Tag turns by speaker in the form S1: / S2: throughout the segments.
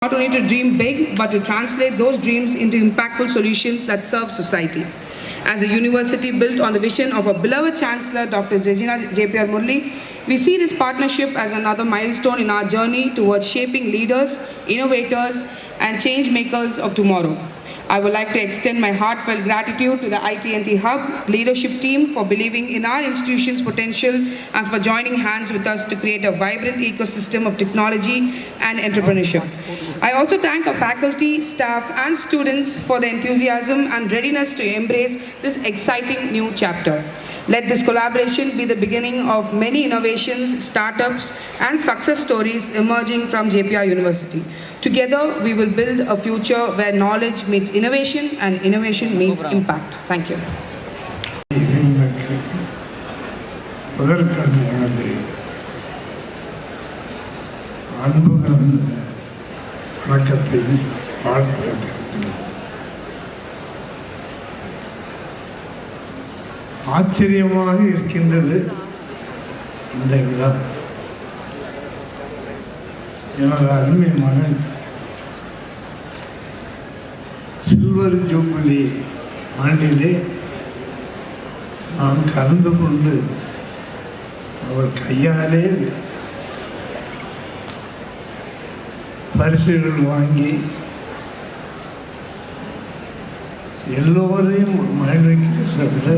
S1: Not only to dream big, but to translate those dreams into impactful solutions that serve society. As a university built on the vision of our beloved Chancellor, Dr. Regina J.P.R. Murli, we see this partnership as another milestone in our journey towards shaping leaders, innovators, and change makers of tomorrow. I would like to extend my heartfelt gratitude to the IT&T Hub leadership team for believing in our institution's potential and for joining hands with us to create a vibrant ecosystem of technology and entrepreneurship. I also thank our faculty, staff, and students for their enthusiasm and readiness to embrace this exciting new chapter. Let this collaboration be the beginning of many innovations, startups, and success stories emerging from JPR University. Together, we will build a future where knowledge meets innovation and innovation meets impact. Thank you.
S2: ஆச்சரியமாக இருக்கின்றது இந்த விழா. எனது அருமை மகன் silver jubilee ஆண்டிலே நான் கலந்து கொண்டு அவர் கையாலே பரிசுகள் வாங்கி எல்லோரையும் மகிழ்விக்கிற சொல்ல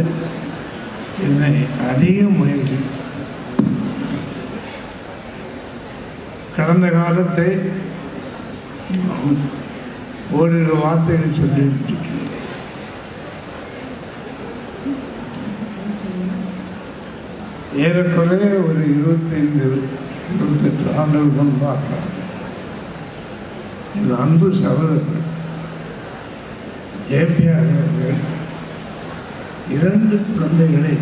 S2: என்னை அதிகம் மகிழ்வித்தார். கடந்த காலத்தை ஓரிரு வார்த்தைகள் சொல்லியிருக்கின்றேன். ஏறக்குறைய ஒரு 25-28 ஆண்டுகள் முன்பாக என் அன்பு சகோதரர்கள் JPR அவர்கள் 2 குழந்தைகளை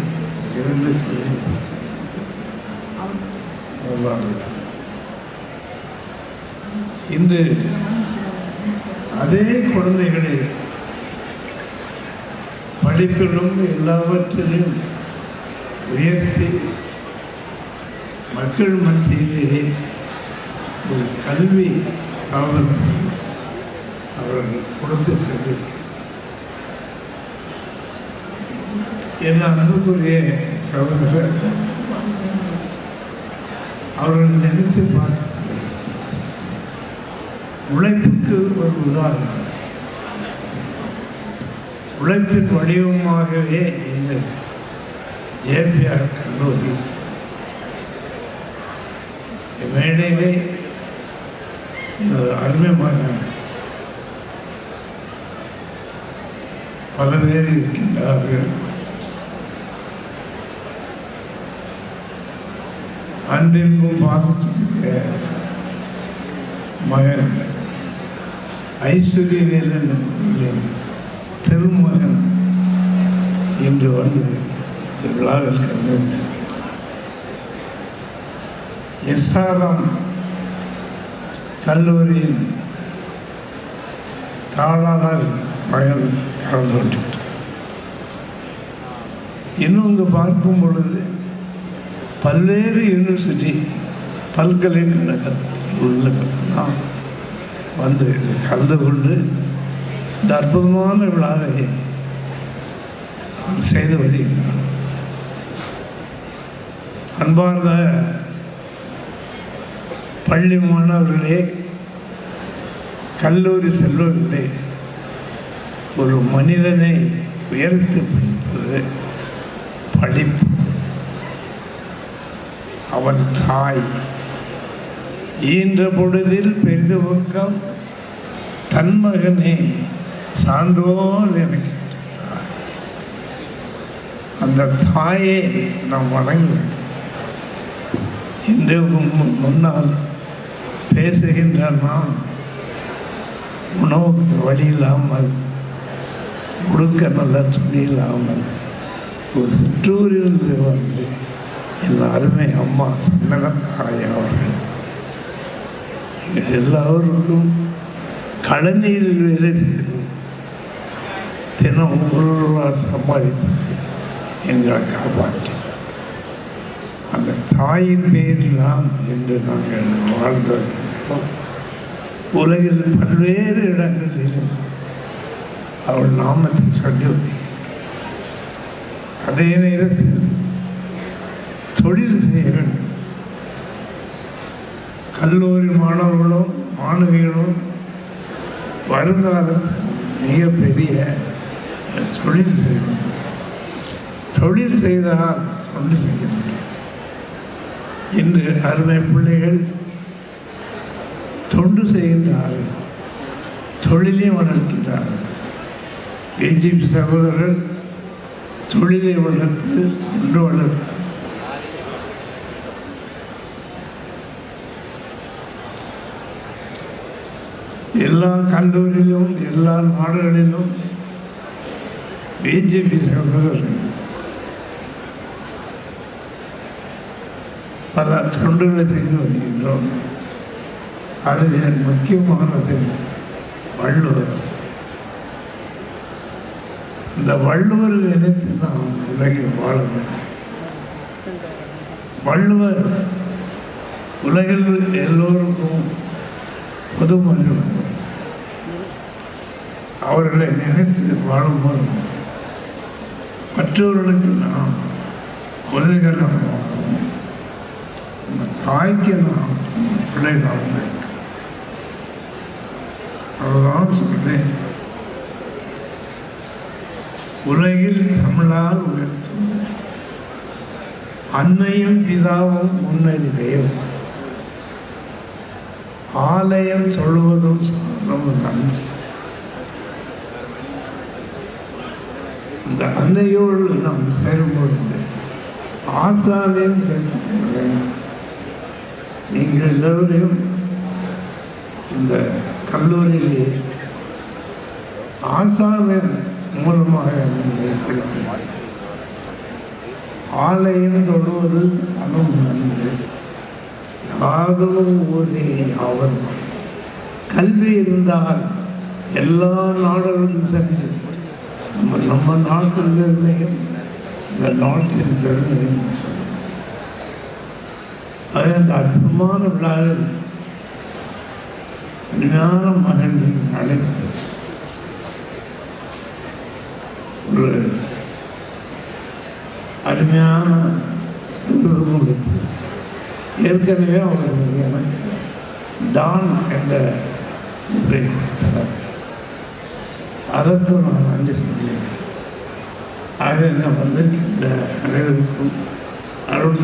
S2: இன்று அதே குழந்தைகளை படிப்பிலும் எல்லாவற்றிலும் உயர்த்தி மக்கள் மத்தியிலே ஒரு கல்வி சாதனை அவர்கள் கொடுத்து சென்றிருக்கிறார். என் அன்புக்குரிய சகோதரர் அவர்கள் நினைத்து பார்த்து உழைப்புக்கு ஒரு உதாரணம். உழைப்பின் வடிவமாகவே இந்த JPR கல்லூரி மேடையிலே அருமையான பல பேர் இருக்கின்றார்கள். அன்பிற்கும் பாசத்துக்குரிய மகன் ஐஸ்வர்ய வீரன் திருமகன் இன்று வந்து விழாவில் கலந்து SRM கல்லூரியின் தாளாளர் மகன் கலந்து கொண்டார். இன்னும் இங்கு பார்க்கும் பொழுது பல்வேறு யூனிவர்சிட்டி பல்கலைக்கழகத்தில் உள்ள வந்து கலந்து கொண்டு இந்த அற்புதமான விழாவை செய்து வருகிறார். அன்பார்ந்த பள்ளி மாணவர்களே, கல்லூரி செல்வர்களே, ஒரு மனிதனை உயர்த்தி படிப்பது படிப்பு. அவன் தாய் ஈன்ற பொழுதில் பெரிதுபக்கம் தன் மகனே சான்றோர் எனக்கு தாய். அந்த தாயை நாம் வணங்க வேண்டும். இன்று முன்னால் பேசுகின்ற நாம் உணவுக்கு வழி இல்லாமல், உடுக்க நல்ல துணி இல்லாமல் ஒரு சிற்றூரிலிருந்து வந்து என் அருமை அம்மா சந்தனத்தாய் அவர்கள் எங்கள் எல்லோருக்கும் கழனியில் வேலை செய்து தினம் 1 ரூபா சம்பாதித்து எங்களை காப்பாற்றி அந்த தாயின் பேரில் தான் இன்று நாங்கள் வாழ்ந்து வருகின்றோம். உலகில் பல்வேறு இடங்களிலும் அவள் நாமத்தை சொல்லி அதே நேரத்தில் தொழில் செய்ய வேண்டும். கல்லூரி மாணவர்களும் மாணவிகளும் வருங்காலத்தில் மிகப்பெரிய தொழில் செய்ய வேண்டும். தொழில் செய்தால் தொண்டு செய்ய வேண்டும். இன்று அருமை பிள்ளைகள் தொண்டு செய்கின்றார்கள், தொழிலை வளர்க்கின்றார்கள். பிஜேபி சகோதரர்கள் தொழிலை வளர்த்து தொண்டு வளர்த்து எல்லா கல்லூரியிலும் எல்லா நாடுகளிலும் பிஜேபி சகோதரர்கள் பல தொண்டுகளை செய்து வருகின்றோம். அதில் முக்கியமானது வள்ளுவர். இந்த வள்ளுவர் நினைத்து நாம் உலகில் வாழ வேண்டும். வள்ளுவர் உலகில் எல்லோருக்கும் பொதுமன்றம். அவர்களை நினைத்து வாழும்போது மற்றவர்களுக்கு நாம் உதவிகரமாகவும் தாய்க்கு நாம் பிள்ளைகளாக அதுதான் சொல்றேன். உலகில் தமிழால் உயர்த்தும் அன்னையும் பிதாவும் முன்னறிவையும் ஆலயம் சொல்வதும் சாதமும் நன்றி. இந்த அன்னையோடு நாம் சேரும்பொழுது ஆசானையும் சேர்த்து நீங்கள் எல்லோரையும் இந்த கல்லூரியிலே ஆசானின் மூலமாக நீங்கள் ஆலயம் தொடுவது அனும் நன்று. யாதும் ஊரே யாவர். கல்வி இருந்தால் எல்லா நாடுகளும் சென்று நம்ம நாட்டில் பெருமையும் இந்த நாட்டின் பெருமையும் சொல்லும். அது அந்த அற்புதமான விழாவில் ஞான மகனின் அழைப்பு ஒரு அருமையான விருது கொடுத்து ஏற்கனவே அவர் எனக்கு டான் என்ற இதை கொடுத்தார். அதற்கு நான் நன்றி சொல்கிறேன். ஆக நான் வந்திருக்கின்ற அனைவருக்கும் அருள்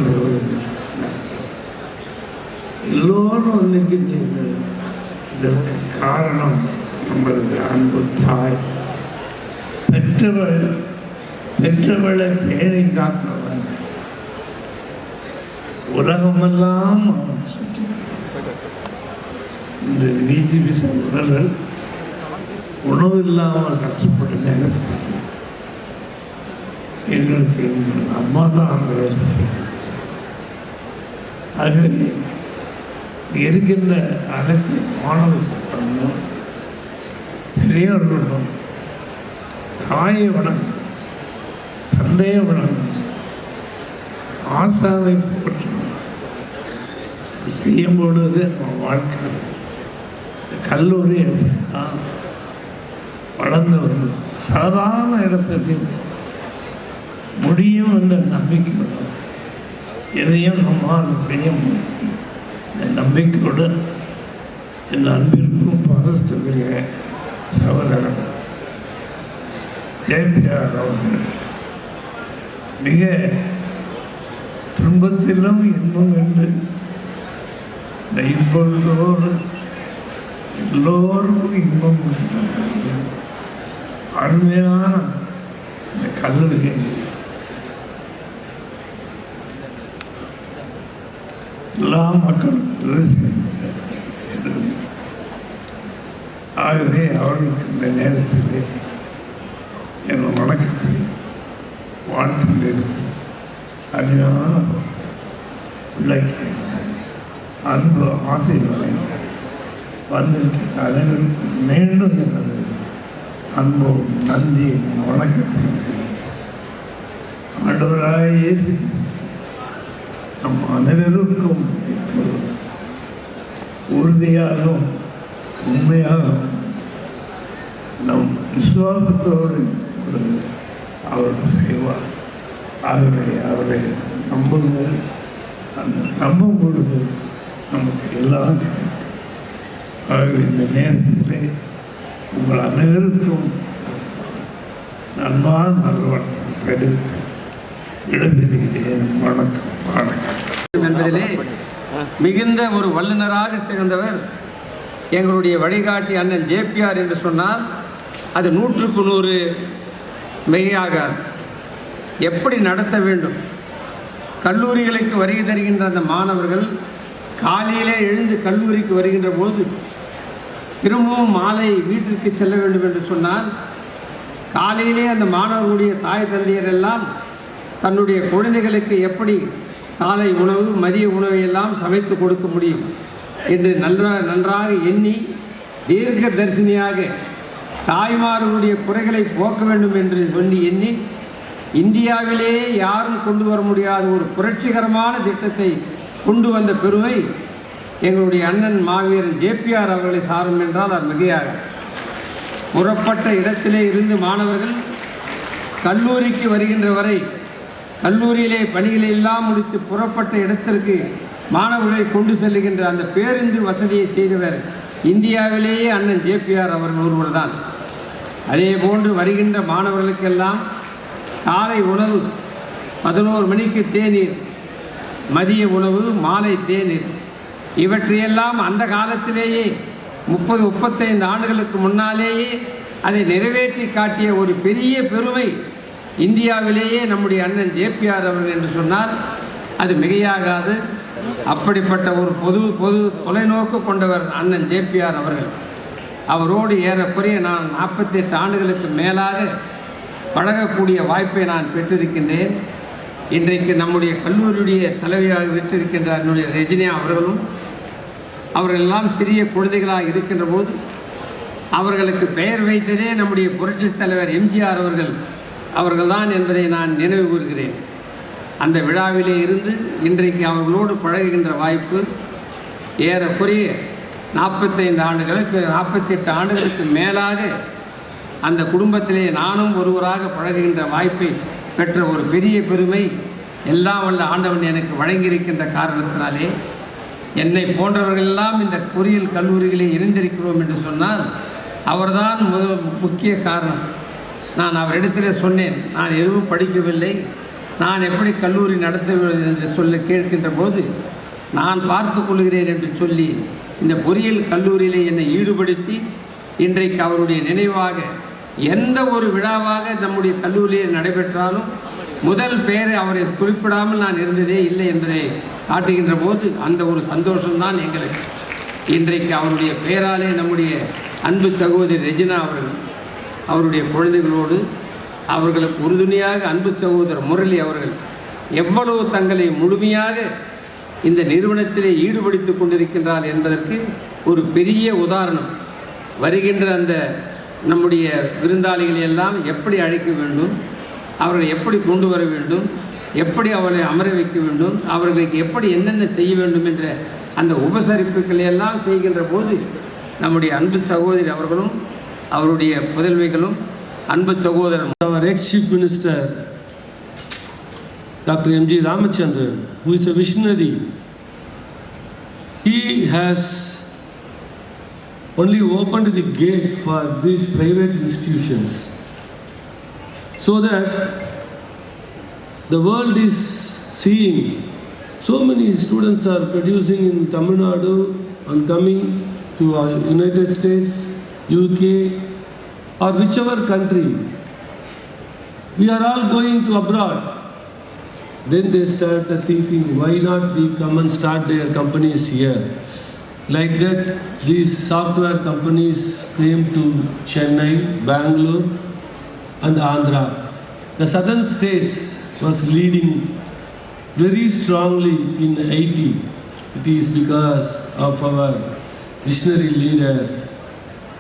S2: எல்லோரும் வந்திருக்கின்றீர்கள். இதற்கு காரணம் நம்மளது அன்பு தாய். பெற்றவளை பேணி காக்கிறவன் உலகமெல்லாம் அவன் சுற்றி. இந்த பிஜேபி சகோதரர்கள் உணவு இல்லாமல் கஷ்டப்பட்ட நேரத்தில் எங்களுக்கு எங்கள் அம்மா தான் அந்த வேலை செய்யும். ஆகவே இருக்கின்ற அனைத்து மாணவ சட்டமும் பெரியவர்களும் தாயை வணங்கும், தந்தையை வணங்கும், ஆசானை போற்றணும் செய்யும் பொழுது நம்ம வாழ்க்கை கல்லூரி தான் வளர்ந்து வந்து சாதாரண இடத்துக்கு முடியும் என்ற நம்பிக்கை வரும். எதையும் நம்மால் செய்ய முடியும் இந்த நம்பிக்கையுடன் என் அன்பிற்கும் பாதத்துக்குரிய சகோதரன் ஜேபிஆர் அவர்கள் மிக துன்பத்திலும் இன்பம் என்று இந்த இன்பத்தோடு எல்லோருக்கும் இன்பம் கொடுக்கிற அருமையான இந்த கல்லூரியை எல்லா மக்களுக்கும் ஆகவே அவர்களுக்கு இந்த நேரத்தில் என் வணக்கத்தை வாழ்த்தில் இருந்து அருமையான பிள்ளைக்கு அன்பு ஆசைகளை வந்திருக்கிற அனைவருக்கும் மீண்டும் எனது அன்பும் நன்றியும் வணக்கத்தையும் ஆண்டவராக இயேசு நம் அனைவருக்கும் உறுதியாகவும் உண்மையாக நம் விசுவாசத்தோடு ஒரு அவருடைய செய்வார். ஆகவே அவரை நம்புங்கள். அந்த நம்பும் பொழுது நமக்கு எல்லாம் கிடைக்கும். ஆகவே இந்த நேரத்திலே உங்கள் அனைவருக்கும் நன்பான நல்வணக்கம் தெரிவித்து விடைபெறுகிறேன். வணக்கம். வணக்கம்
S3: என்பதிலே மிகுந்த ஒரு வல்லுநராக திகழ்ந்தவர் எங்களுடைய வழிகாட்டி அண்ணன் ஜேபிஆர் என்று சொன்னால் அது 100க்கு 100 மிகையாகாது. எப்படி நடத்த வேண்டும், கல்லூரிகளுக்கு வருகை தருகின்ற அந்த மாணவர்கள் காலையிலே எழுந்து கல்லூரிக்கு வருகின்ற போது திரும்பவும் மாலை வீட்டிற்கு செல்ல வேண்டும் என்று சொன்னால் காலையிலே அந்த மாணவர்களுடைய தாய் தந்தையர் எல்லாம் தன்னுடைய குழந்தைகளுக்கு எப்படி காலை உணவு மதிய உணவை எல்லாம் சமைத்து கொடுக்க முடியும் என்று நன்றாக எண்ணி தீர்க்க தரிசனியாக தாய்மார்களுடைய குறைகளை போக்க வேண்டும் என்று சொல்லி எண்ணி இந்தியாவிலேயே யாரும் கொண்டு வர முடியாத ஒரு புரட்சிகரமான திட்டத்தை கொண்டு வந்த பெருமை எங்களுடைய அண்ணன் மாவீரன் ஜேபிஆர் அவர்களை சாரும் என்றால் அது மிகையாக. புறப்பட்ட இடத்திலே இருந்து மாணவர்கள் கல்லூரிக்கு வருகின்ற வரை கல்லூரியிலே பணிகளை எல்லாம் முடித்து புறப்பட்ட இடத்திற்கு மாணவர்களை கொண்டு செல்லுகின்ற அந்த பேருந்து வசதியை செய்தவர் இந்தியாவிலேயே அண்ணன் ஜேபிஆர் அவர்கள் ஒருவர் தான். அதே போன்று வருகின்ற மாணவர்களுக்கெல்லாம் காலை உணவு 11 மணிக்கு தேநீர், மதிய உணவு, மாலை தேநீர், இவற்றையெல்லாம் அந்த காலத்திலேயே 30-35 ஆண்டுகளுக்கு முன்னாலேயே அதை நிறைவேற்றி காட்டிய ஒரு பெரிய பெருமை இந்தியாவிலேயே நம்முடைய அண்ணன் ஜேபிஆர் அவர்கள் என்று சொன்னால் அது மிகையாகாது. அப்படிப்பட்ட ஒரு பொது தொலைநோக்கு கொண்டவர் அண்ணன் ஜேபிஆர் அவர்கள். அவரோடு ஏறக்குறைய நான் 48 ஆண்டுகளுக்கு மேலாக பழகக்கூடிய வாய்ப்பை நான் பெற்றிருக்கின்றேன். இன்றைக்கு நம்முடைய கல்லூரியுடைய தலைவியாக பெற்றிருக்கின்ற என்னுடைய ரெஜினா அவர்களும் அவர்களெல்லாம் சிறிய குழந்தைகளாக இருக்கின்ற போது அவர்களுக்கு பெயர் வைத்ததே நம்முடைய புரட்சித் தலைவர் எம்ஜிஆர் அவர்கள்தான் என்பதை நான் நினைவு கூறுகிறேன். அந்த விழாவிலே இருந்து இன்றைக்கு அவர்களோடு பழகுகின்ற வாய்ப்பு ஏறக்குறைய 45 ஆண்டுகளுக்கு 48 ஆண்டுகளுக்கு மேலாக அந்த குடும்பத்திலே நானும் ஒருவராக பழகுகின்ற வாய்ப்பை பெற்ற ஒரு பெரிய பெருமை எல்லாம் வல்ல ஆண்டவன் எனக்கு வழங்கியிருக்கின்ற காரணத்தினாலே என்னை போன்றவர்களெல்லாம் இந்த பொறியியல் கல்லூரிகளில் இணைந்திருக்கிறோம் என்று சொன்னால் அவர்தான் முக்கிய காரணம். நான் அவரிடத்தில் சொன்னேன், நான் எதுவும் படிக்கவில்லை, நான் எப்படி கல்லூரி நடத்த என்று சொல்ல கேட்கின்ற போது நான் பார்த்து கொள்கிறேன் என்று சொல்லி இந்த பொறியியல் கல்லூரியிலே என்னை ஈடுபடுத்தி இன்றைக்கு அவருடைய நினைவாக எந்த ஒரு விழாவாக நம்முடைய கல்லூரியில் நடைபெற்றாலும் முதல் பெயரை அவரை குறிப்பிடாமல் நான் இருந்ததே இல்லை என்பதை காட்டுகின்ற போது அந்த ஒரு சந்தோஷம்தான் எங்களுக்கு. இன்றைக்கு அவருடைய பெயராலே நம்முடைய அன்பு சகோதரி ரெஜினா அவர்கள் அவருடைய குழந்தைகளோடு அவர்களுக்கு உறுதுணையாக அன்பு சகோதரர் முரளி அவர்கள் எவ்வளவு தங்களை முழுமையாக இந்த நிறுவனத்திலே ஈடுபடுத்தி கொண்டிருக்கின்றார் என்பதற்கு ஒரு பெரிய உதாரணம். வருகின்ற அந்த நம்முடைய விருந்தாளிகளை எல்லாம் எப்படி அழைக்க வேண்டும், அவர்களை எப்படி கொண்டு வர வேண்டும், எப்படி அவர்களை அமர வைக்க வேண்டும், அவர்களுக்கு எப்படி என்னென்ன செய்ய வேண்டும் என்ற அந்த உபசரிப்புகளை எல்லாம் செய்கின்ற போது நம்முடைய அன்பு சகோதரி அவர்களும் அவருடைய புதல்விகளும் அன்பு சகோதரர்
S4: Our ex-Chief Minister, Dr. M.G. Ramachandran, who is a visionary, he has only opened the gate for these private institutions so that the world is seeing so many students are producing in Tamil Nadu and coming to United States, UK or whichever country. We are all going to abroad. Then they started thinking, why not we come and start their companies here? Like that, these software companies came to Chennai, Bangalore and Andhra. The southern states was leading very strongly in IT. It is because of our visionary leader,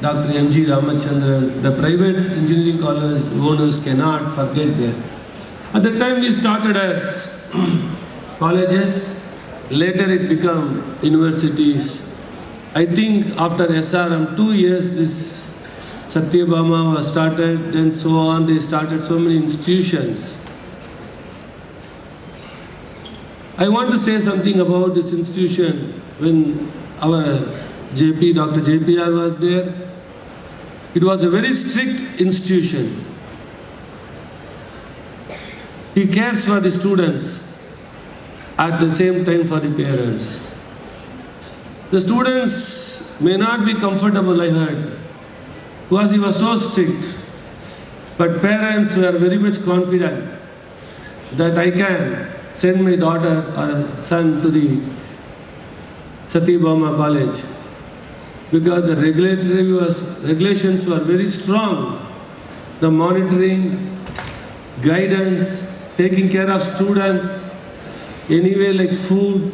S4: Dr. M.G. Ramachandran. The private engineering college owners cannot forget that. At the time we started as colleges, later it became universities, I think after SRM 2 years this Satyabama was started, then so on, they started so many institutions. I want to say something about this institution. When our Dr. JPR was there, it was a very strict institution. He cares for the students, at the same time for the parents. The students may not be comfortable, I heard, because he was so strict. But parents were very much confident that I can send my daughter or son to the Satyabama College, because the regulations were very strong. The monitoring, guidance, taking care of students, anyway like food,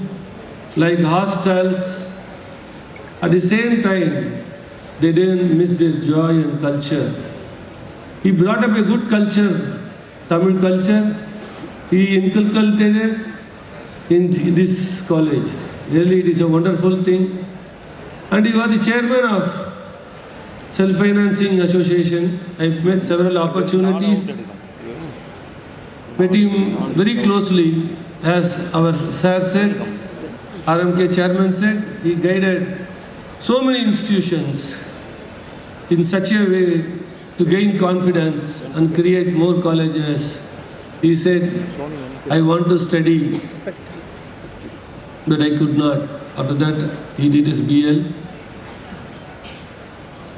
S4: like hostels. At the same time, they didn't miss their joy and culture. He brought up a good culture, Tamil culture. He inculcated it in this college. Really, it is a wonderful thing. And he was the chairman of Self-Financing Association. I met several opportunities. Met him very closely, as our sir said, RMK chairman said, he guided so many institutions in such a way to gain confidence and create more colleges. He said, I want to study, but I could not. After that, he did his BL.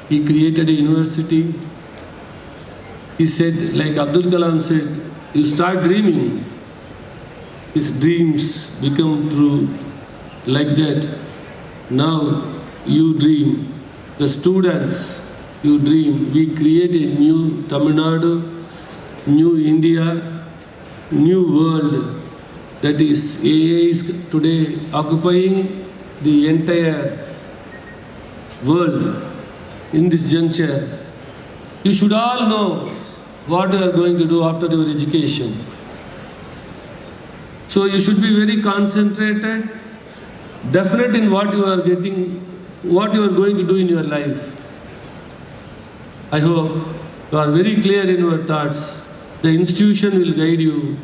S4: He created a university. He said, like Abdul Kalam said, you start dreaming, his dreams become true. Like that, now you dream, the students, you dream. We create a new Tamil Nadu, new India, new world. That is, AA is today occupying the entire world in this juncture. You should all know what you are going to do after your education. So you should be very concentrated, definite in what you are getting, what you are going to do in your life. I hope you are very clear in your thoughts. The institution will guide you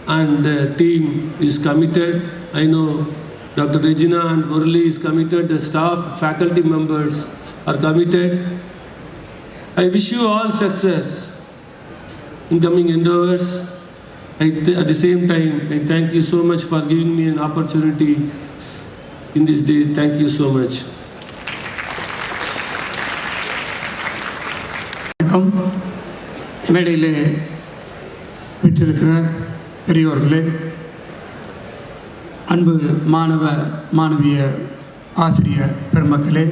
S4: and the team is committed. I know Dr. Regina and Murali is committed, the staff, faculty members are committed. I wish you all success in coming endeavors. At the same time, I thank you so much for giving me an opportunity in this day. Thank you so much.
S5: வணக்கம். மேடையில் விட்டிருக்கிற பெரியோர்களே, அன்பு மாணவ மாணவிய ஆசிரிய பெருமக்களே,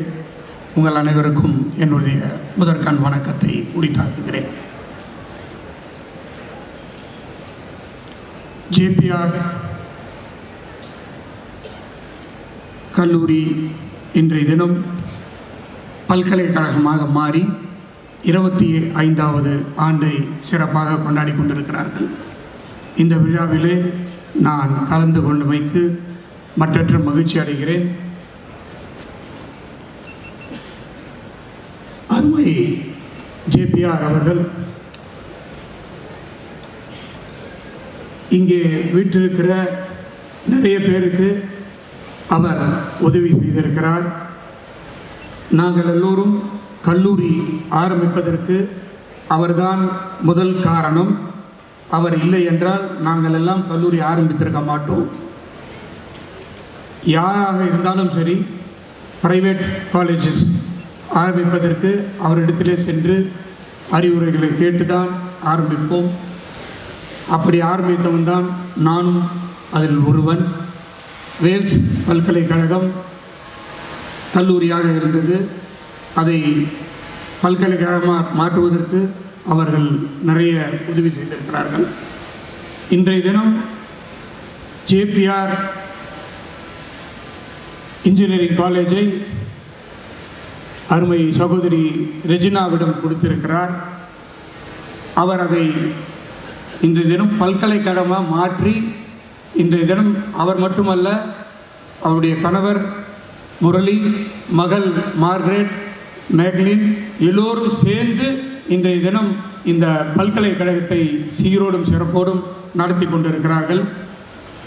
S5: உங்கள் அனைவருக்கும் என்னுடைய முதற்கண் வணக்கத்தை உரித்தாக்குகிறேன். ஜேபிஆர் கல்லூரி இன்றைய தினம் பல்கலைக்கழகமாக மாறி 25வது ஆண்டை சிறப்பாக கொண்டாடி கொண்டிருக்கிறார்கள். இந்த விழாவிலே நான் கலந்து கொண்டமைக்கு மற்றற்ற மகிழ்ச்சி அடைகிறேன். அருமை ஜேபிஆர் அவர்கள் இங்கே வீட்டிருக்கிற நிறைய பேருக்கு அவர் உதவி செய்திருக்கிறார். நாங்கள் எல்லோரும் கல்லூரி ஆரம்பிப்பதற்கு அவர்தான் முதல் காரணம். அவர் இல்லை என்றால் நாங்கள் எல்லாம் கல்லூரி ஆரம்பித்திருக்க மாட்டோம். யாராக இருந்தாலும் சரி, பிரைவேட் காலேஜஸ் ஆரம்பிப்பதற்கு அவரிடத்திலே சென்று அறிவுரைகளை கேட்டுதான் ஆரம்பிப்போம். அப்படி ஆரம்பித்தவன் தான் நானும் அதில் ஒருவன். வேல்ஸ் பல்கலைக்கழகம் கல்லூரியாக இருந்தது. அதை பல்கலைக்கழகமாக மாற்றுவதற்கு அவர்கள் நிறைய உதவி செய்திருக்கிறார்கள். இன்றைய தினம் ஜேபிஆர் இன்ஜினியரிங் காலேஜை அருமை சகோதரி ரெஜினாவிடம் கொடுத்திருக்கிறார். அவர் அதை இன்றைய தினம் பல்கலைக்கழகமாக மாற்றி, இன்றைய தினம் அவர் மட்டுமல்ல, அவருடைய கணவர் முரளி, மகள் மார்கரெட், மேக்லின் எல்லோரும் சேர்ந்து இன்றைய தினம் இந்த பல்கலைக்கழகத்தை சீரோடும் சிறப்போடும் நடத்தி கொண்டிருக்கிறார்கள்.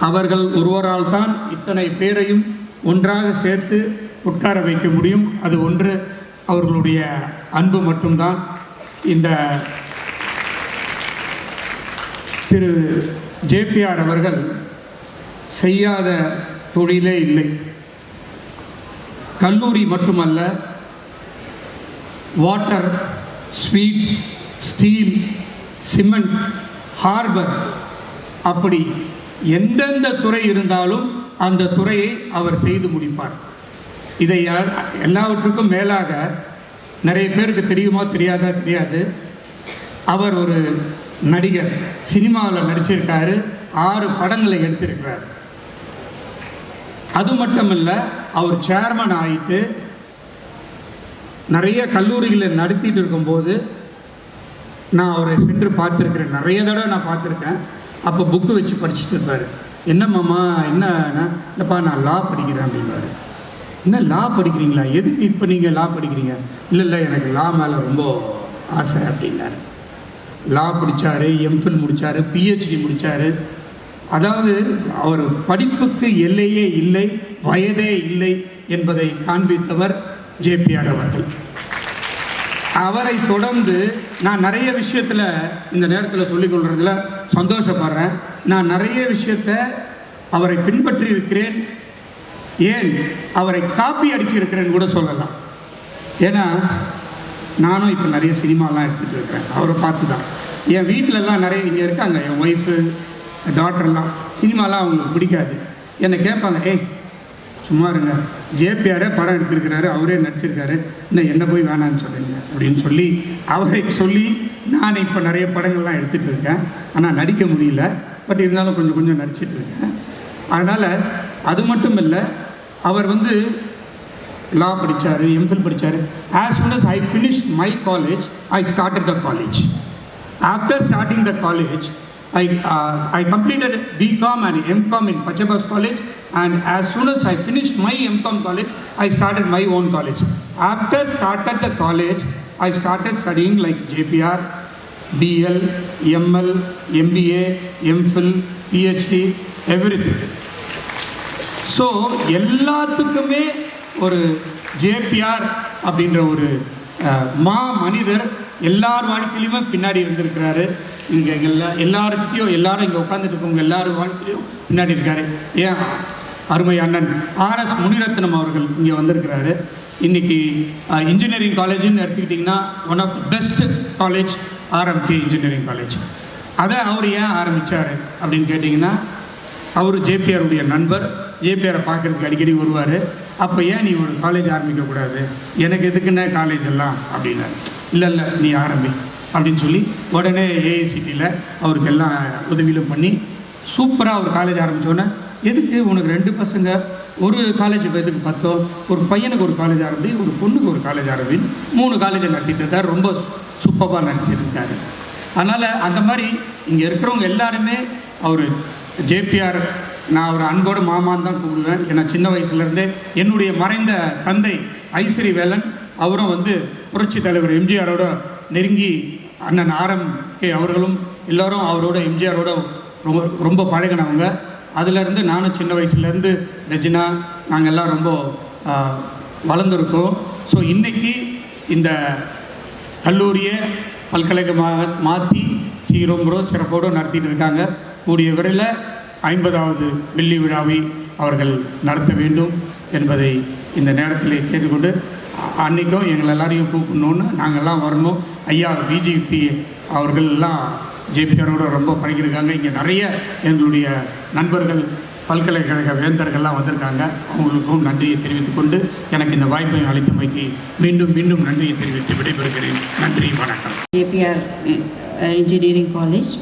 S5: அவர்கள் ஒருவரால் தான் இத்தனை பேரையும் ஒன்றாக சேர்த்து உட்கார வைக்க முடியும். அது ஒன்று அவர்களுடைய அன்பு மட்டும்தான். இந்த திரு ஜேபிஆர் அவர்கள் செய்யாத தொழிலே இல்லை. கல்லூரி மட்டுமல்ல, water, sweet, steel, cement, harbour, அப்படி எந்தெந்த துறை இருந்தாலும் அந்த துறையை அவர் செய்து முடிப்பார். இதை எல்லாவற்றுக்கும் மேலாக நிறைய பேருக்கு தெரியுமா தெரியாதா தெரியாது, அவர் ஒரு நடிகர். சினிமாவில் நடிச்சிருக்காரு, 6 படங்களை எடுத்திருக்கிறார். அது மட்டுமல்ல, அவர் சேர்மன் ஆகிட்டு நிறைய கல்லூரிகளை நடத்திட்டு இருக்கும்போது நான் அவரை சென்று பார்த்துருக்கிறேன். நிறைய தடவை நான் பார்த்துருக்கேன். அப்போ புக்கு வச்சு படிச்சுட்டு இருப்பார். என்ன மாமா, என்னப்பா நான் லா படிக்கிறேன் அப்படின்பாரு. என்ன லா படிக்கிறீங்களா? எதுக்கு இப்போ நீங்கள் லா படிக்கிறீங்க? இல்லை எனக்கு லா மேலே ரொம்ப ஆசை அப்படின்னாரு. லா படித்தார், எம்ஃபில் முடித்தார், பிஹெச்டி முடித்தார். அதாவது அவர் படிப்புக்கு எல்லையே இல்லை, வயதே இல்லை என்பதை காண்பித்தவர் ஜேபிஆர் அவர்கள். அவரை தொடர்ந்து நான் நிறைய விஷயத்தில் இந்த நேரத்தில் சொல்லிக்கொள்கிறதுல சந்தோஷப்படுறேன். நான் நிறைய விஷயத்தை அவரை பின்பற்றி இருக்கிறேன், ஏன் அவரை காப்பி அடிச்சிருக்கிறேன்னு கூட சொல்லலாம். ஏன்னா நானும் இப்போ நிறைய சினிமாலாம் எடுத்துகிட்டு இருக்கிறேன் அவரை பார்த்து தான். என் வீட்டிலலாம் நிறைய இங்கே இருக்காங்க, என் ஒய்ஃபு, டாக்டர்லாம். சினிமாலாம் அவங்களுக்கு பிடிக்காது. என்னை கேட்பாங்க, சும்மா இருங்க, ஜேபிஆரே படம் எடுத்திருக்கிறாரு, அவரே நடிச்சிருக்காரு, இன்னும் என்ன போய் வேணான்னு சொல்கிறீங்க அப்படின்னு சொல்லி அவரை சொல்லி நான் இப்போ நிறைய படங்கள்லாம் எடுத்துகிட்டு இருக்கேன். ஆனால் நடிக்க முடியல, பட் இருந்தாலும் கொஞ்சம் கொஞ்சம் நடிச்சிட்டு இருக்கேன். அதனால் அது மட்டும் இல்லை, அவர் லா படித்தார், எம்ஃபில் படித்தார். As soon as I finished my college, I started the college. After starting the college, I completed BCom and MCom in Pachabas College, and as soon as I finished my MCom college, I started my own college. After started the college, I started studying like JPR, BL, ML, MBA, MPhil, PhD, everything. So எல்லாத்துக்குமே ஒரு JPR அப்படின்ற ஒரு மா மனிதர் எல்லார் வாழ்க்கையிலுமே பின்னாடி இருந்திருக்கிறாரு. இங்கே எல்லாருக்கிட்டையும் எல்லாரும் இங்கே உட்காந்துட்டு இருக்கவங்க எல்லாரும் வாழ்க்கையிலையும் பின்னாடி இருக்காரு. ஏன் அருமை அண்ணன் RS முனிரத்னம் அவர்கள் இங்கே வந்திருக்கிறாரு. இன்றைக்கி இன்ஜினியரிங் காலேஜுன்னு எடுத்துக்கிட்டிங்கன்னா one of the best college RMK engineering college. அதை அவர் ஏன் ஆரம்பித்தார் அப்படின்னு கேட்டிங்கன்னா, அவர் ஜேபிஆருடைய நண்பர், ஜேபிஆரை பார்க்குறதுக்கு அடிக்கடி வருவார். அப்போ ஏன் நீ ஒரு காலேஜ் ஆரம்பிக்கக்கூடாது, எனக்கு எதுக்குன்னா காலேஜ் எல்லாம் அப்படின்னாரு. இல்லை நீ ஆரம்பி அப்படின்னு சொல்லி உடனே ஏஐசிடியில் அவருக்கு எல்லாம் உதவியிலும் பண்ணி சூப்பராக ஒரு காலேஜ் ஆரம்பித்தோன்னே, எதுக்கு உனக்கு 2 பசங்க, ஒரு காலேஜ் எதுக்கு 10, ஒரு பையனுக்கு ஒரு காலேஜ் ஆரம்பி, ஒரு பொண்ணுக்கு ஒரு காலேஜ் ஆரம்பின்னு 3 காலேஜை நடத்திட்டு இருக்கார். ரொம்ப சூப்பராக நடிச்சிருக்காரு. அதனால் அந்த மாதிரி இங்கே இருக்கிறவங்க எல்லாருமே அவர் ஜேபிஆர், நான் ஒரு அன்போடு மாமான்னு தான் கூப்பிடுவேன். ஏன்னா சின்ன வயசுலேருந்தே என்னுடைய மறைந்த தந்தை ஐஸ்வரி வேலன் அவரும் புரட்சி தலைவர் எம்ஜிஆரோட நெருங்கி, அண்ணன் RMK அவர்களும் எல்லோரும் அவரோட எம்ஜிஆரோட ரொம்ப பழகினவங்க. அதிலேருந்து நானும் சின்ன வயசுலேருந்து ரெஜினா நாங்கள் எல்லாம் ரொம்ப வளர்ந்துருக்கோம். ஸோ இன்றைக்கி இந்த கல்லூரியை பல்கலைக்கழகமாக மாற்றி சீரோம்பரோ சிறப்போடு நடத்திட்டு இருக்காங்க. கூடிய விரைவில் 50வது வெள்ளி விழாவை அவர்கள் நடத்த வேண்டும் என்பதை இந்த நேரத்தில் கேட்டுக்கொண்டு, அன்றைக்கும் எங்களை எல்லாரையும் கூப்பிடணுன்னு நாங்கள்லாம் வரணும். ஐயா பிஜேபி அவர்கள்லாம் ஜேபிஆரோட ரொம்ப பழகியிருக்காங்க. இங்கே நிறைய எங்களுடைய நண்பர்கள் பல்கலைக்கழக வேந்தர்கள்லாம் வந்திருக்காங்க. அவங்களுக்கும் நன்றியை தெரிவித்துக்கொண்டு எனக்கு இந்த வாய்ப்பை அளித்தமைக்கு மீண்டும் நன்றியை தெரிவித்து விடைபெறுகிறேன். நன்றி, வணக்கம்.
S6: JPR Engineering College.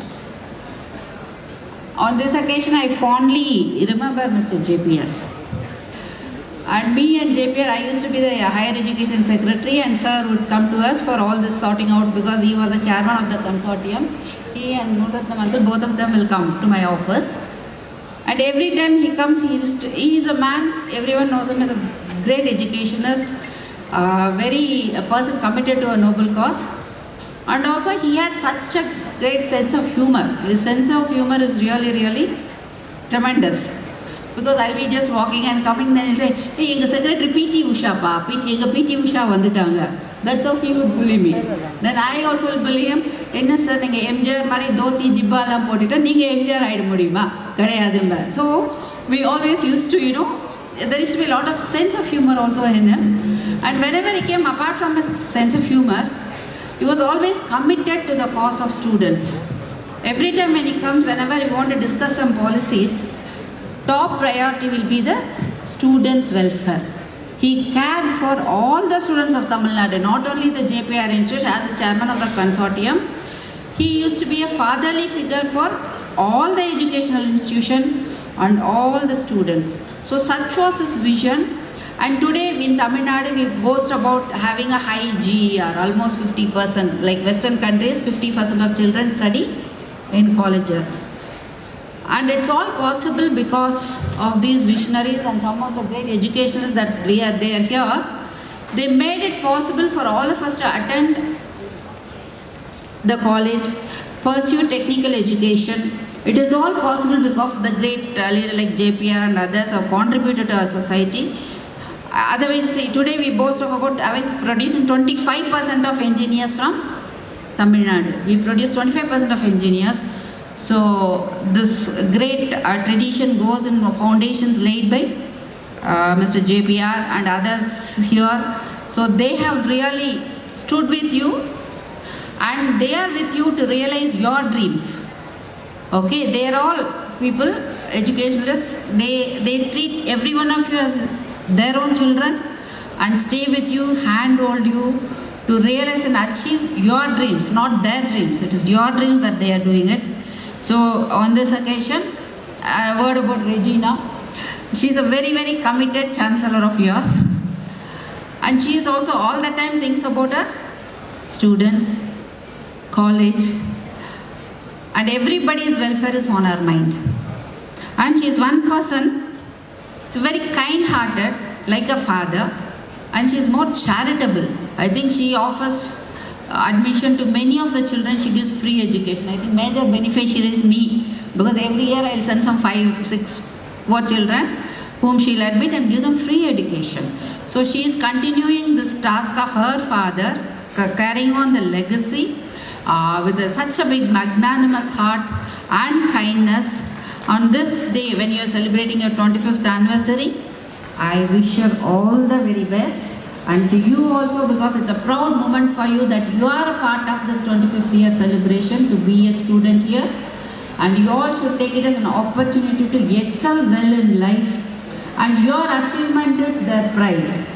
S6: On this occasion, I fondly remember Mr. JPR. And me and JPR, I used to be the higher education secretary, and sir would come to us for all this sorting out because he was the chairman of the consortium. He and Muratnam uncle, both of them will come to my office. And every time he comes, he is a man, everyone knows him as a great educationist, a person committed to a noble cause. And also he had such a great sense of humor. His sense of humor is really, really tremendous. Because I'll be just walking and coming, then he'll say, hey, enga secretary PT Usha pa, enga PT Usha vandutanga. That's how he would bully me. Then I also will bully him. Enna sir, neenga MJR mari dhoti jibba lam pottita neenga MJR aida mudiyuma kedaiyadumba. So we always used to, there used to be a lot of sense of humor also in him. And whenever he came, apart from his sense of humor, he was always committed to the cause of students. Every time when he comes, whenever we want to discuss some policies, top priority will be the students' welfare. He cared for all the students of Tamil Nadu, not only the JPR Institute. As the chairman of the consortium, he used to be a fatherly figure for all the educational institution and all the students. So such was his vision. And today in Tamil Nadu, we boast about having a high GER, almost 50%. Like Western countries, 50% of children study in colleges. And it's all possible because of these visionaries and some of the great educationists that they are here. They made it possible for all of us to attend the college, pursue technical education. It is all possible because of the great leader like JPR and others have contributed to our society. Otherwise, see, today we boast of about producing 25% of engineers from Tamil Nadu. We produce 25% of engineers. So this great tradition goes in foundations laid by Mr. JPR and others here. So they have really stood with you and they are with you to realize your dreams. Okay, they are all people, educationalists. They treat every one of you as their own children and stay with you, handhold you to realize and achieve your dreams, not their dreams. It is your dreams that they are doing it. So on this occasion, a word about Regina. She is a very, very committed chancellor of yours. And she is also all the time thinks about her students, college, and everybody's welfare is on her mind. And she is one person, it's very kind-hearted, like a father, and she is more charitable. I think she offers admission to many of the children. She gives free education. I think major beneficiary is me, because every year I'll send some 5, 6 poor children whom she'll admit and give them free education. So she is continuing this task of her father, carrying on the legacy with such a big magnanimous heart and kindness. On this day when you are celebrating your 25th anniversary, I wish her all the very best. And to you also, because it's a proud moment for you that you are a part of this 25th year celebration, to be a student here. And you all should take it as an opportunity to excel well in life. And your achievement is their pride.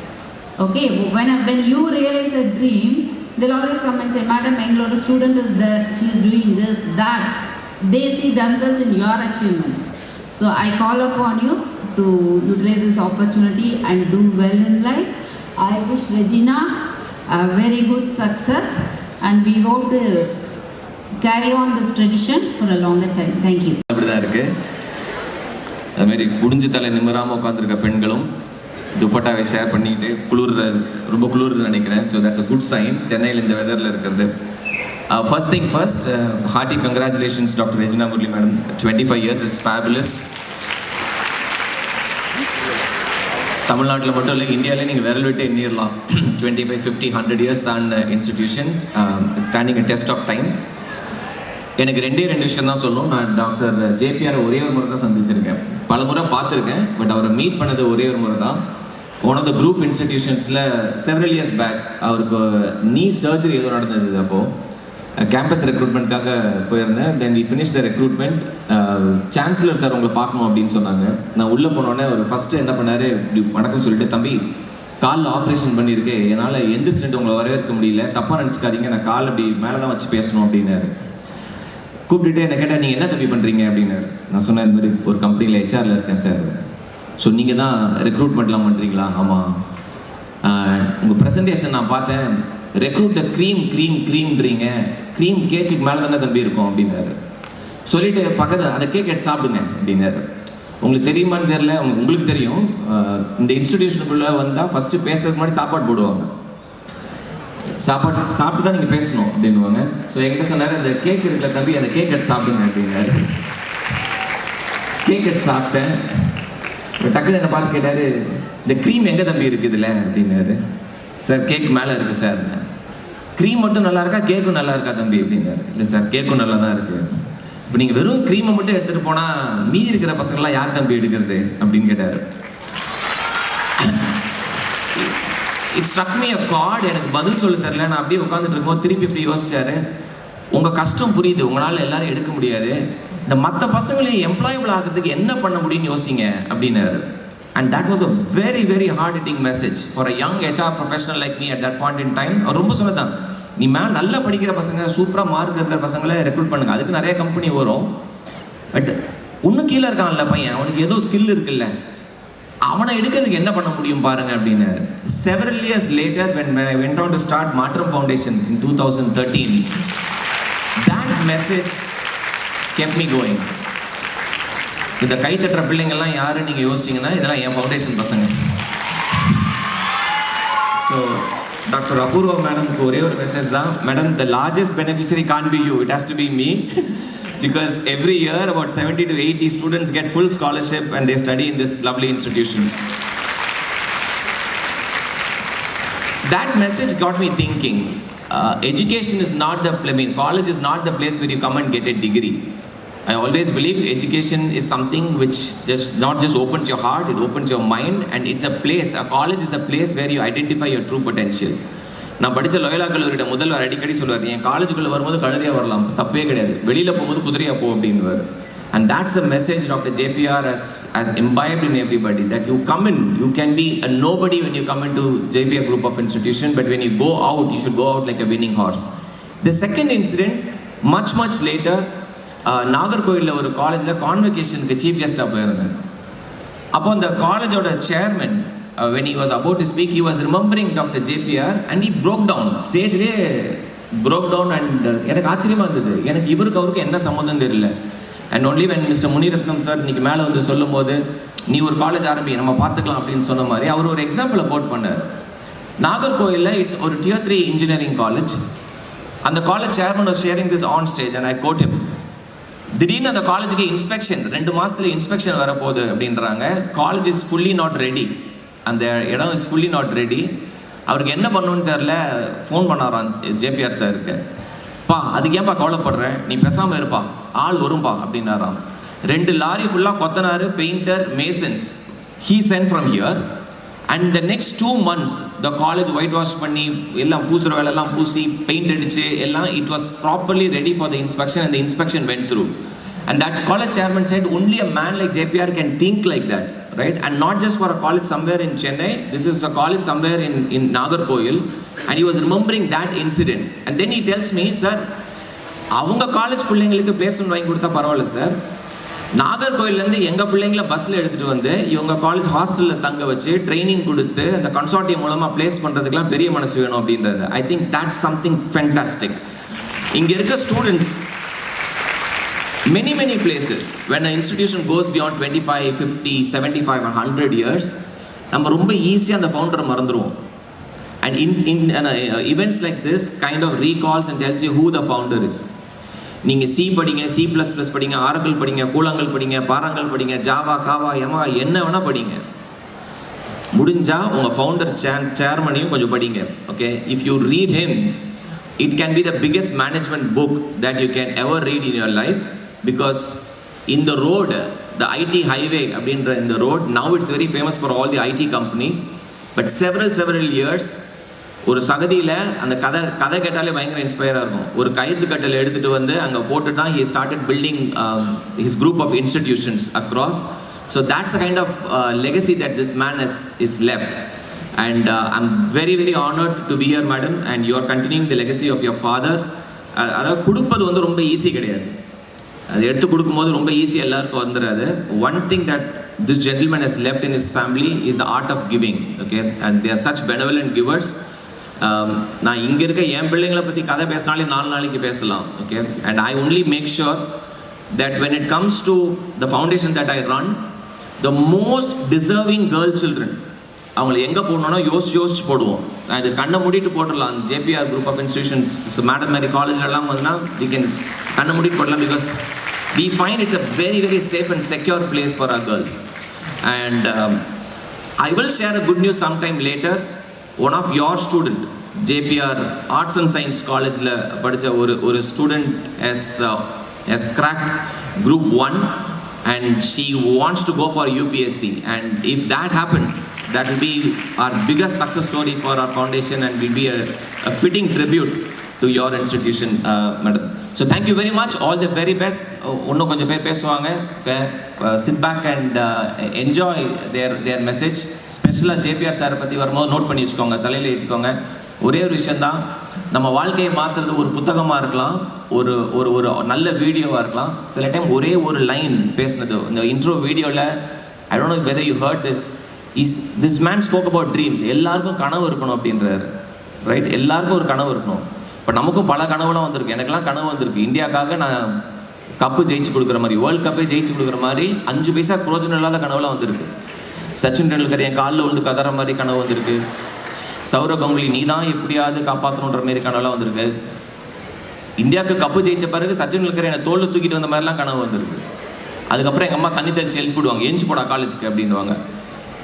S6: Okay, when you realize a dream, they'll always come and say, Madam, Engloda student is there, she is doing this, that. They see themselves in your achievements. So I call upon you to utilize this opportunity and do well in life. I wish Regina a very good success, and we hope to carry on this tradition for a longer time. Thank you.
S7: அப்படிதான் இருக்கு. அதுமாரி குடிஞ்சு தலை நிமிராமல் உட்காந்துருக்க பெண்களும் துப்பட்டாவை share பண்ணிக்கிட்டு ரொம்ப குளிர்றதுன்னு நினைக்கிறேன். So that's a good sign சென்னையில் இந்த வெதரில் இருக்கிறது. First thing first, hearty congratulations Dr. Regina Murli madam. 25 years is fabulous. தமிழ்நாட்டில் மட்டும் இல்லை, இந்தியாவிலே நீங்கள் விரல் விட்டு எண்ணிடலாம். 25, 50, 100 years தான் institutions standing a test of time. எனக்கு ரெண்டே விஷயம் தான் சொல்லணும். நான் டாக்டர் ஜேபிஆரை ஒரே ஒரு முறை தான் சந்திச்சிருக்கேன். பல முறை பார்த்துருக்கேன், பட் அவரை மீட் பண்ணது ஒரே ஒரு முறை தான். ஒன் ஆஃப் த குரூப் இன்ஸ்டிடியூஷன்ஸில் செவரல் இயர்ஸ் பேக் அவருக்கு நீ சர்ஜரி ஏதோ நடந்தது. அப்போது கேம்பஸ் ரெக்ரூட்மெண்ட்காக போயிருந்தேன். Then we finish the recruitment. Chancellor sir உங்களை பார்க்கணும் அப்படின்னு சொன்னாங்க. நான் உள்ளே போனோடனே அவர் ஃபஸ்ட்டு என்ன பண்ணார், இப்படி வணக்கம் சொல்லிட்டு, தம்பி காலில் ஆப்ரேஷன் பண்ணியிருக்கேன், என்னால் எந்திரிச்சுட்டு உங்களை வரவேற்க முடியல, தப்பாக நினச்சிக்காதீங்க, நான் கால் அப்படி மேலே தான் வச்சு பேசணும் அப்படின்னாரு. கூப்பிட்டுட்டு என்ன கேட்டால், நீங்கள் என்ன தம்பி பண்ணுறீங்க அப்படின்னாரு. நான் சொன்னேன், இந்த மாதிரி ஒரு கம்பெனியில் ஹெச்ஆரில் இருக்கேன் சார். ஸோ நீங்கள் தான் ரெக்ரூட்மெண்ட்லாம் பண்ணுறீங்களா? ஆமாம். உங்கள் ப்ரெசன்டேஷன் நான் பார்த்தேன், ரெக்ரூட் க்ரீம்ன்றீங்க, க்ரீம் கேக்குக்கு மேலே தானே தம்பி இருக்கும் அப்படின்னாரு. சொல்லிட்டு பக்கத்தில் அந்த கேக் எடுத்து சாப்பிடுங்க அப்படின்னாரு. உங்களுக்கு தெரியுமான்னு தெரியல, உங்களுக்கு தெரியும். இந்த இன்ஸ்டிடியூஷனுக்குள்ளே வந்தால் ஃபஸ்ட்டு பேசுறதுக்கு முன்னாடி சாப்பாடு போடுவாங்க. சாப்பிட்டு தான் நீங்கள் பேசணும் அப்படின்வாங்க. ஸோ என்கிட்ட சொன்னார், அந்த கேக் இருக்குல்ல தம்பி, அந்த கேக் எடுத்து சாப்பிடுங்க அப்படின்னாரு. கேக் எடுத்து சாப்பிட்டேன். டக்குன்னு என்ன பார்த்து கேட்டார், இந்த க்ரீம் எங்கே தம்பி இருக்குதுல்ல அப்படின்னாரு. சார் கேக் மேலே இருக்குது சார். க்ரீம் மட்டும் நல்லா இருக்கா, கேக்கும் நல்லா இருக்கா தம்பி அப்படின்னாரு. இல்லை சார், கேக்கும் நல்லா தான் இருக்குது. இப்போ நீங்கள் வெறும் க்ரீமை மட்டும் எடுத்துகிட்டு போனால் மீதி இருக்கிற பசங்களாம் யார் தம்பி எடுக்கிறது அப்படின்னு கேட்டார். It struck me a card. எனக்கு பதில் சொல்ல தெரியல. நான் அப்படியே உட்காந்துட்டு இருக்கும்போது திருப்பி இப்படி யோசிச்சாரு, உங்கள் கஷ்டம் புரியுது, உங்களால் எல்லாரும் எடுக்க முடியாது, இந்த மற்ற பசங்களையும் எம்ப்ளாயபிள் ஆகிறதுக்கு என்ன பண்ண முடியும்னு யோசிங்க அப்படின்னாரு. And that was a very, very hard-hitting message for a young HR professional like me at that point in time. அவர் ரொம்ப சொன்னதான், நீ நல்லா படிக்கிற பசங்க, சூப்பராக மார்க் இருக்கிற பசங்களை ரெக்ரூட் பண்ணுங்க, அதுக்கு நிறைய கம்பெனி வரும். பட் இன்னும் கீழே இருக்கான்ல பையன், அவனுக்கு ஏதோ ஸ்கில் இருக்குல்ல, அவனை எடுக்கிறதுக்கு என்ன பண்ண முடியும் பாருங்க அப்படின்னாரு. Several years later, when I went on to start Matram Foundation in 2013, that message kept me going. இந்த கை தட்டுற பிள்ளைங்கள்லாம் யாருன்னு நீங்கள் யோசிச்சிங்கன்னா, இதெல்லாம் என் ஃபவுண்டேஷன் பசங்க. ஸோ டாக்டர் அபூர்வா மேடம்க்கு ஒரே ஒரு மெசேஜ் தான். Madam, the largest beneficiary can be you, it has to be me. Because every year about 70 to 80 students get full scholarship and they study in this lovely institution. That message got me thinking. Education is not college is not the place where you come and get a degree. I always believe education is something which not just opens your heart, it opens your mind, and it's a place, a college is a place where you identify your true potential. நான் படித்த Loyola கல்லூரியோட முதல்வர் அடிக்கடி சொல்லுவார், என் காலேஜுக்குள்ளே வரும்போது கழுதையாக வரலாம், தப்பே கிடையாது, வெளியில் போகும்போது குதிரையாக போ அப்படின்னுவார். And that's the message Dr. JPR has imbibed in everybody, that you come in, you can be a nobody when you come into JPR group of institution, but when you go out, you should go out like a winning horse. The second incident, much later, நாகர்கோவிலில் ஒரு காலேஜில் கான்வெகேஷனுக்கு chief கெஸ்ட்டாக போயிருந்தேன். அப்போ அந்த காலேஜோட chairman, when he was about to speak, he was remembering Dr. JPR and he broke down. ஸ்டேஜ்லேயே broke down and எனக்கு ஆச்சரியமாக இருந்தது. எனக்கு இவருக்கு அவருக்கு என்ன சம்மந்தம் தெரியல. And only when mister Muniratnam sir இன்னைக்கு மேலே வந்து சொல்லும் போது, நீ ஒரு காலேஜ் ஆரம்பி, நம்ம பார்த்துக்கலாம் அப்படின்னு சொன்ன மாதிரி அவர் ஒரு எக்ஸாம்பிளை கோட் பண்ணார். நாகர்கோவிலில் இட்ஸ் ஒரு Tier 3 இன்ஜினியரிங் காலேஜ். அந்த college chairman was sharing this on stage and I quote him. திடீர்னு அந்த காலேஜுக்கு இன்ஸ்பெக்ஷன், 2 மாதத்துல இன்ஸ்பெக்ஷன் வரப்போகுது அப்படின்றாங்க. College is fully not ready, அந்த இடம் இஸ் ஃபுல்லி நாட் ரெடி. அவருக்கு என்ன பண்ணணும்னு தெரில, ஃபோன் பண்ணாராம் ஜேபிஆர் சாருக்கு. பா, அதுக்கு ஏன்பா கவலைப்படுறேன், நீ பேசாமல் இருப்பா, ஆள் வரும்பா அப்படின்னாராம். 2 லாரி ஃபுல்லாக கொத்தனார், painter, masons he sent from here. And the next 2 months the college whitewash பண்ணி எல்லாம் பூசுற வேலை எல்லாம் பூசி பெயிண்ட் அடிச்சு எல்லாம், it was properly ready for the inspection and the inspection went through. And that college chairman said, only a man like JPR can think like that, right? And not just for a college somewhere in Chennai, this is a college somewhere in Nagarkoil, and he was remembering that incident. And then he tells me, sir, அவங்க college பிள்ளைங்களுக்கு placement வாங்கி கொடுத்தா பரவாயில்ல sir, நாகர்கோயிலேருந்து எங்கள் பிள்ளைங்கள பஸ்ஸில் எடுத்துகிட்டு வந்து இவங்க காலேஜ் ஹாஸ்டலில் தங்க வச்சு ட்ரைனிங் கொடுத்து அந்த கன்சார்டியம் மூலமாக பிளேஸ் பண்ணுறதுக்குலாம் பெரிய மனசு வேணும் அப்படின்றது. I think that's something fantastic. இங்கே இருக்க students many places, when an institution goes beyond 25, 50, 75 or 100 years, நம்ம ரொம்ப ஈஸியாக அந்த ஃபவுண்டரை மறந்துடுவோம். And in events like this kind of recalls and tells you who the founder is. நீங்கள் C படிங்க, C++ படிங்க, ஆரக்கிள் படிங்க, கூழாங்கல் படிங்க, பாறாங்கல் படிங்க, ஜாவா, காவா, யமா, என்ன வேணால் படிங்க. முடிஞ்சால் உங்கள் ஃபவுண்டர் சேர்மனையும் கொஞ்சம் படிங்க. Okay, if you read him, it can be the biggest management book that you can ever read in your life, because in the road, the IT highway அப்படின்ற இந்த road, now it's very famous for all the IT companies, but several years ஒரு சகதியில் அந்த கதை கேட்டாலே பயங்கர இன்ஸ்பயராக இருக்கும். ஒரு கயிறு கட்டலை எடுத்துகிட்டு வந்து அங்கே போட்டு தான் he started building his group of institutions across. So that's the kind of legacy that this man is left. And I'm very honored to be here, madam, and you are continuing the legacy of your father. அதாவது கொடுப்பது வந்து ரொம்ப easy கிடையாது, அது எடுத்து கொடுக்கும்போது ரொம்ப ஈஸியாக எல்லாருக்கும் வந்துடாது. One thing that this gentleman has left in his family is the art of giving. Okay, and they are such benevolent givers. நான் இங்கே இருக்க என் பிள்ளைங்களை பற்றி கதை பேசினாலே 4 நாளைக்கு பேசலாம். Okay, and I only make sure that when it comes to the foundation that I run, the most deserving girl children, அவங்களை எங்கே போடணும்னா யோசிச்சு போடுவோம். அது கண்ணை மூடிட்டு போட்டுடலாம். JBR group of institutions madam மாதிரி காலேஜ்லாம் வந்துன்னா we can கண்ணை மூடிட்டு போடலாம், because we find it's a very very safe and secure place for our girls. And I will share a good news sometime later. One of your student, JPR Arts and Science Collegeல படிச்ச ஒரு student has cracked group 1 and she wants to go for UPSC, and if that happens, that will be our biggest success story for our foundation and will be a fitting tribute to your institution, madam. So thank you very much, all the very best. இன்னும் கொஞ்சம் பேர் பேசுவாங்க. Sit back and enjoy their message. ஸ்பெஷலாக JPR சாரை பற்றி வரும்போது note பண்ணி வச்சுக்கோங்க, தலையில் ஏற்றிக்கோங்க. ஒரே ஒரு விஷயந்தான், நம்ம வாழ்க்கையை மாற்றுறது ஒரு புத்தகமாக இருக்கலாம், ஒரு ஒரு ஒரு நல்ல வீடியோவாக இருக்கலாம். சில டைம் ஒரே ஒரு லைன் பேசுனது இந்த இன்ட்ரோ வீடியோவில், I don't know whether you heard this man spoke about dreams. எல்லாருக்கும் கனவு இருக்கணும் அப்படின்றாரு, ரைட்? எல்லாருக்கும் ஒரு கனவு இருக்கணும். இப்போ நமக்கும் பல கனவுலாம் வந்திருக்கு. எனக்கெல்லாம் கனவு வந்திருக்கு, இந்தியாவுக்காக நான் கப்பு ஜெயிச்சு கொடுக்குற மாதிரி, வேர்ல்டு கப்பே ஜெயிச்சு கொடுக்குற மாதிரி 5 பைசா பிரோஜனம் இல்லாத கனவுலாம் வந்திருக்கு. சச்சின் டெண்டுல்கர் என் காலில் விழுந்து கதற மாதிரி கனவு வந்திருக்கு. சௌரவ் கங்குலி நீ தான் எப்படியாவது காப்பாற்றணுன்ற மாதிரி கனவுலாம் வந்திருக்கு. இந்தியாவுக்கு கப்பு ஜெயிச்ச பிறகு சச்சின் டெண்டுல்கர் என்னை தோளில் தூக்கிட்டு வந்த மாதிரிலாம் கனவு வந்திருக்கு. அதுக்கப்புறம் எங்கள் அம்மா தண்ணி தெளிச்சு எழுப்பிடுவாங்க, எஞ்சி போடா காலேஜுக்கு அப்படின்வாங்க.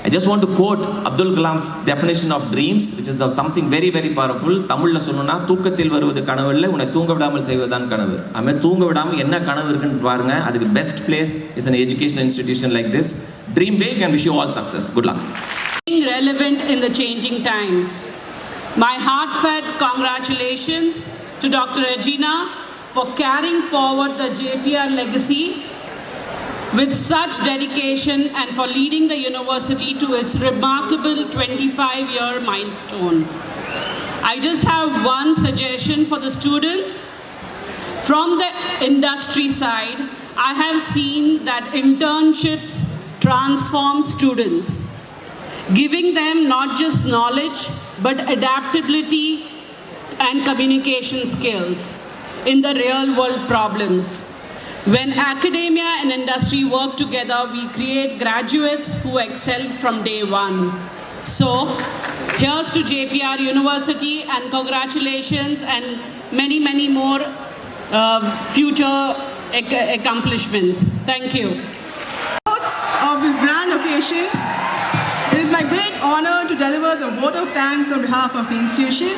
S7: I just want to quote Abdul Kalam's definition of dreams, which is something very very powerful. தமிழ்ல சொல்லணும்னா, தூக்கத்தில் வருவது கனவு இல்லை, உன்னை தூங்க விடாமல் செய்வதுதான் கனவு. அதுமாதிரி தூங்க விடாமல் என்ன கனவு இருக்குன்னு பாருங்க. அதுக்கு best place is an educational institution like this. Dream big and wish you all success. Good luck.
S8: Being relevant in the changing times. My heartfelt congratulations to Dr. Regina for carrying forward the JPR legacy with such dedication and for leading the university to its remarkable 25-year milestone. I just have one suggestion for the students. From the industry side, I have seen that internships transform students, giving them not just knowledge but adaptability and communication skills in the real world problems. When academia and industry work together, we create graduates who excel from day one. So, here's to JPR University and congratulations and many, many more future accomplishments. Thank you.
S9: Of this grand occasion, it is my great honor to deliver the vote of thanks on behalf of the institution.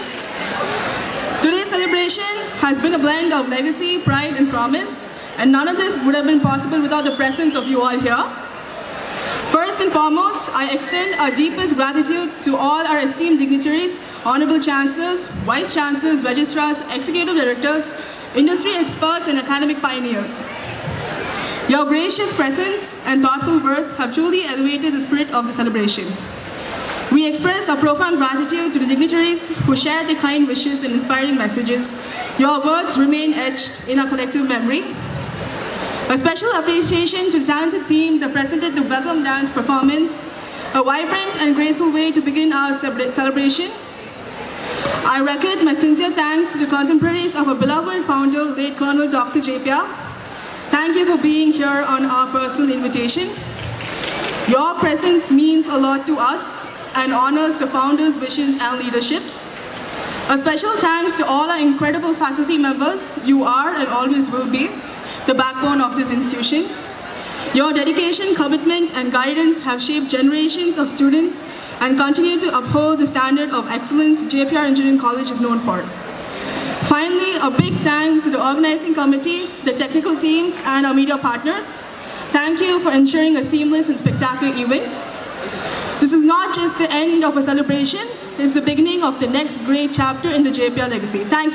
S9: Today's celebration has been a blend of legacy, pride, and promise. And none of this would have been possible without the presence of you all here. First and foremost, I extend our deepest gratitude to all our esteemed dignitaries, honorable chancellors, vice chancellors, registrars, executive directors, industry experts, and academic pioneers. Your gracious presence and thoughtful words have truly elevated the spirit of the celebration. We express our profound gratitude to the dignitaries who shared their kind wishes and inspiring messages. Your words remain etched in our collective memory. A special appreciation to the talented team that presented the welcome dance performance, a vibrant and graceful way to begin our celebration. I record my sincere thanks to the contemporaries of our beloved founder, late Colonel Dr. JPR. Thank you for being here on our personal invitation. Your presence means a lot to us and honors the founder's visions and leaderships. A special thanks to all our incredible faculty members. You are and always will be the backbone of this institution. Your dedication, commitment, and guidance have shaped generations of students and continue to uphold the standard of excellence JPR Engineering College is known for. Finally, a big thanks to the organizing committee, the technical teams, and our media partners. Thank you for ensuring a seamless and spectacular event. This is not just the end of a celebration, it's the beginning of the next great chapter in the JPR legacy. Thank you.